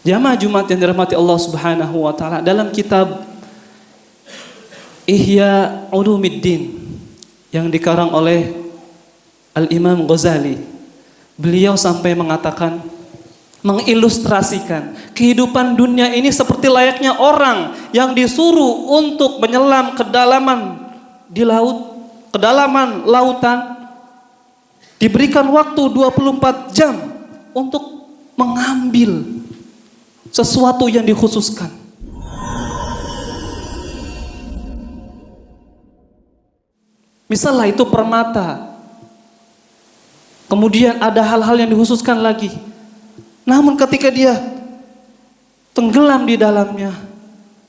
Jamaah Jumat yang dirahmati Allah Subhanahu wa taala, dalam kitab Ihya Ulumuddin yang dikarang oleh Al-Imam Ghazali, beliau sampai mengatakan, mengilustrasikan kehidupan dunia ini seperti layaknya orang yang disuruh untuk menyelam kedalaman di laut, kedalaman lautan, diberikan waktu 24 jam untuk mengambil sesuatu yang dikhususkan. Misalnya itu permata, kemudian ada hal-hal yang dikhususkan lagi. Namun ketika dia tenggelam di dalamnya,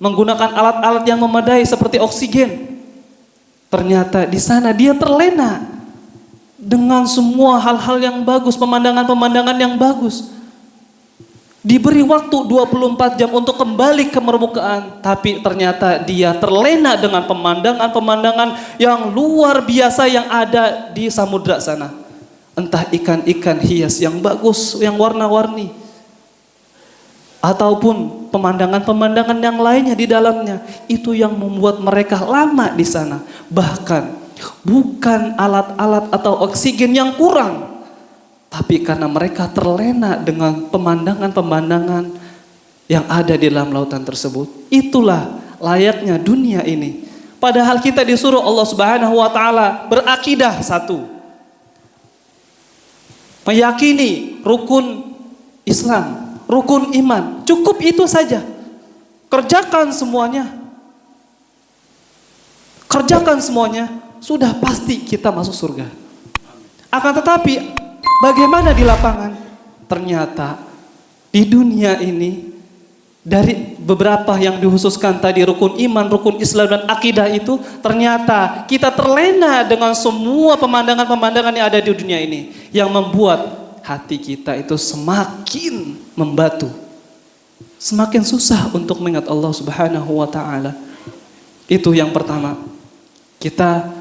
menggunakan alat-alat yang memadai seperti oksigen, ternyata di sana dia terlena dengan semua hal-hal yang bagus, pemandangan-pemandangan yang bagus. Diberi waktu 24 jam untuk kembali ke permukaan, tapi ternyata dia terlena dengan pemandangan-pemandangan yang luar biasa yang ada di samudra sana. Entah ikan-ikan hias yang bagus, yang warna-warni, ataupun pemandangan-pemandangan yang lainnya di dalamnya. Itu yang membuat mereka lama di sana. Bahkan bukan alat-alat atau oksigen yang kurang, tapi karena mereka terlena dengan pemandangan-pemandangan yang ada di dalam lautan tersebut. Itulah layaknya dunia ini. Padahal kita disuruh Allah Subhanahu wa taala berakidah satu, meyakini rukun Islam, rukun iman. Cukup itu saja. Kerjakan semuanya. Kerjakan semuanya, sudah pasti kita masuk surga. Akan tetapi bagaimana di lapangan? Ternyata di dunia ini, dari beberapa yang dikhususkan tadi, rukun iman, rukun Islam dan akidah itu, ternyata kita terlena dengan semua pemandangan-pemandangan yang ada di dunia ini, yang membuat hati kita itu semakin membatu, semakin susah untuk mengingat Allah Subhanahu wa taala. Itu yang pertama. Kita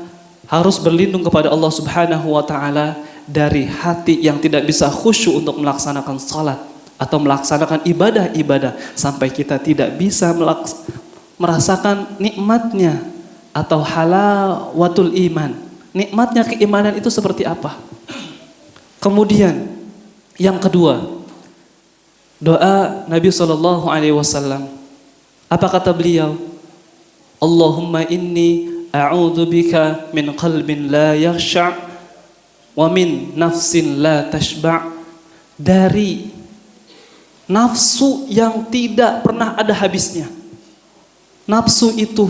harus berlindung kepada Allah Subhanahu wa taala dari hati yang tidak bisa khusyuk untuk melaksanakan salat atau melaksanakan ibadah-ibadah, sampai kita tidak bisa merasakan nikmatnya atau halawatul iman. Nikmatnya keimanan itu seperti apa? Kemudian yang kedua, doa Nabi SAW. Apa kata beliau? Allahumma inni a'udzubika min qalbin la yakhsha' wa min nafsin la tashba', dari nafsu yang tidak pernah ada habisnya. Nafsu itu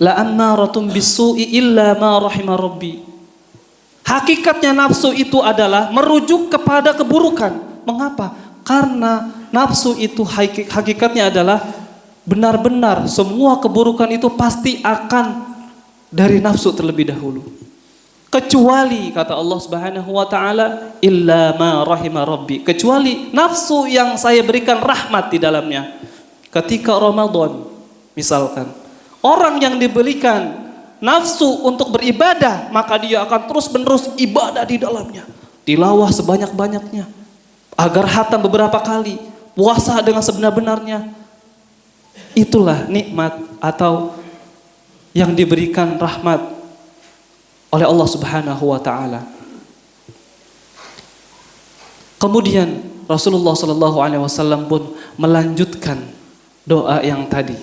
la ammaratun bisu'i illa ma rahima rabbi. Hakikatnya nafsu itu adalah merujuk kepada keburukan. Mengapa? Karena nafsu itu hakikatnya adalah benar-benar semua keburukan itu pasti akan dari nafsu terlebih dahulu. Kecuali kata Allah Subhanahu wa taala, illa ma rahima rabbi, kecuali nafsu yang saya berikan rahmat di dalamnya. Ketika Ramadan misalkan, orang yang diberikan nafsu untuk beribadah, maka dia akan terus-menerus ibadah di dalamnya, tilawah sebanyak-banyaknya, agar khatam beberapa kali, puasa dengan sebenar-benarnya. Itulah nikmat atau yang diberikan rahmat oleh Allah Subhanahu wa taala. Kemudian Rasulullah sallallahu alaihi wasallam pun melanjutkan doa yang tadi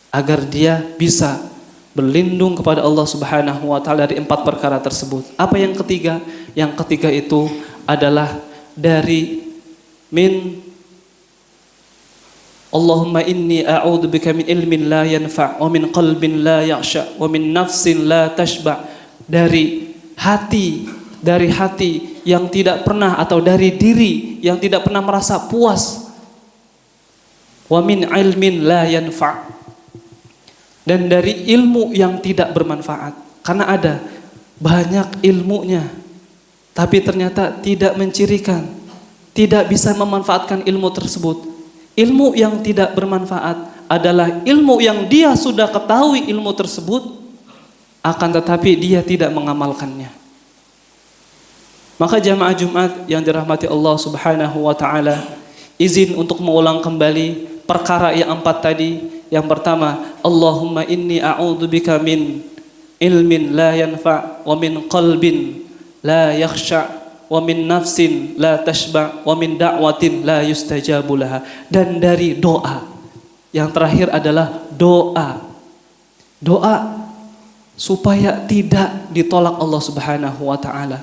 agar dia bisa berlindung kepada Allah Subhanahu wa taala dari 4 perkara tersebut. Apa yang ketiga? Yang ketiga itu adalah dari Allahumma inni a'udzubika min ilmin la yanfa' wa min qalbin la yakhsha wa min nafsin la tashba', dari hati yang tidak pernah, atau dari diri yang tidak pernah merasa puas. Wa min ilmin la yanfa', dan dari ilmu yang tidak bermanfaat. Karena ada banyak ilmunya, tapi ternyata tidak mencirikan, tidak bisa memanfaatkan ilmu tersebut. Ilmu yang tidak bermanfaat adalah ilmu yang dia sudah ketahui ilmu tersebut, akan tetapi dia tidak mengamalkannya. Maka jamaah Jumat yang dirahmati Allah Subhanahu wa taala, izin untuk mengulang kembali perkara yang 4 tadi. Yang pertama, Allahumma inni a'udzubika min ilmin la yanfa' wa min qalbin la yakhsha' wa min nafsin la tashba' wa min da'watin la yustajabu laha. Dan dari doa. Yang terakhir adalah doa. Doa supaya tidak ditolak Allah Subhanahu wa taala.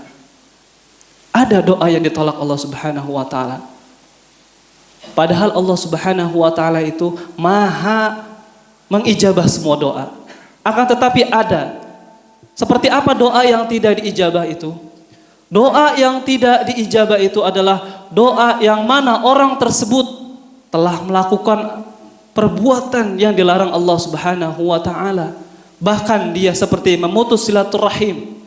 Ada doa yang ditolak Allah Subhanahu wa taala. Padahal Allah Subhanahu wa taala itu maha mengijabah semua doa. Akan tetapi ada. Seperti apa doa yang tidak diijabah itu? Doa yang tidak diijabah itu adalah doa yang mana orang tersebut telah melakukan perbuatan yang dilarang Allah Subhanahu wa taala. Bahkan dia seperti memutus silaturahim.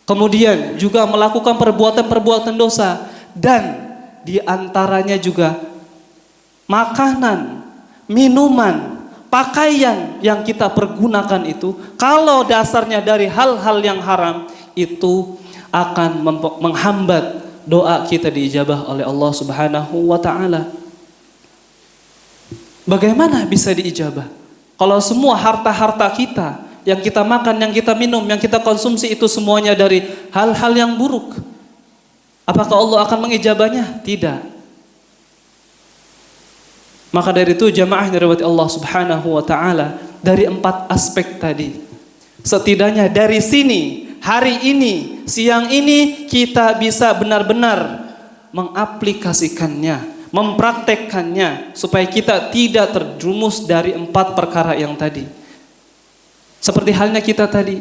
Kemudian juga melakukan perbuatan-perbuatan dosa. Dan di antaranya juga makanan, minuman, pakaian yang kita pergunakan itu, kalau dasarnya dari hal-hal yang haram, itu akan menghambat doa kita diijabah oleh Allah Subhanahu wa taala. Bagaimana bisa diijabah? Kalau semua harta-harta kita, yang kita makan, yang kita minum, yang kita konsumsi itu semuanya dari hal-hal yang buruk, apakah Allah akan mengijabahnya? Tidak. Maka dari itu jamaah yang dirahmati Allah Subhanahu wa taala, dari 4 aspek tadi, setidaknya dari sini, hari ini, siang ini kita bisa benar-benar mengaplikasikannya, mempraktekkannya supaya kita tidak terjerumus dari 4 perkara yang tadi. Seperti halnya kita tadi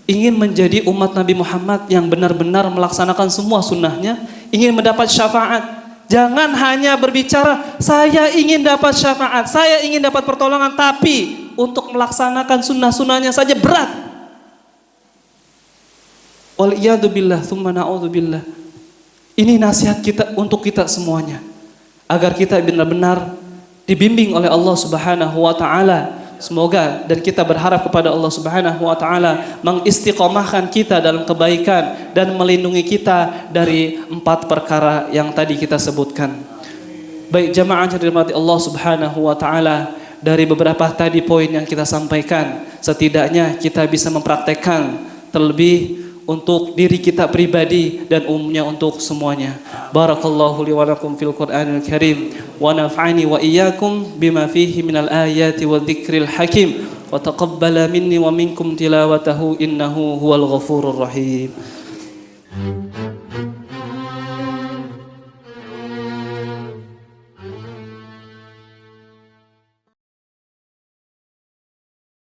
ingin menjadi umat Nabi Muhammad yang benar-benar melaksanakan semua sunnahnya, ingin mendapat syafaat. Jangan hanya berbicara, saya ingin dapat syafaat, saya ingin dapat pertolongan, tapi untuk melaksanakan sunnah-sunnahnya saja berat. Waliyadzubillah, tsumma na'udzubillah. Ini nasihat kita untuk kita semuanya, agar kita benar-benar dibimbing oleh Allah Subhanahu wa taala. Semoga dan kita berharap kepada Allah Subhanahu wa taala mengistiqomahkan kita dalam kebaikan dan melindungi kita dari 4 perkara yang tadi kita sebutkan. Baik jamaah yang dirahmati Allah Subhanahu wa taala, dari beberapa tadi poin yang kita sampaikan, setidaknya kita bisa mempraktekkan, terlebih untuk diri kita pribadi dan umumnya untuk semuanya. Barakallahu li wa lakum fil Qur'anil Karim wa naf'ani wa iyyakum bima fihi minal ayati wa dzikril hakim wa taqabbala minni wa minkum tilawatahu innahu huwal ghafurur rahim.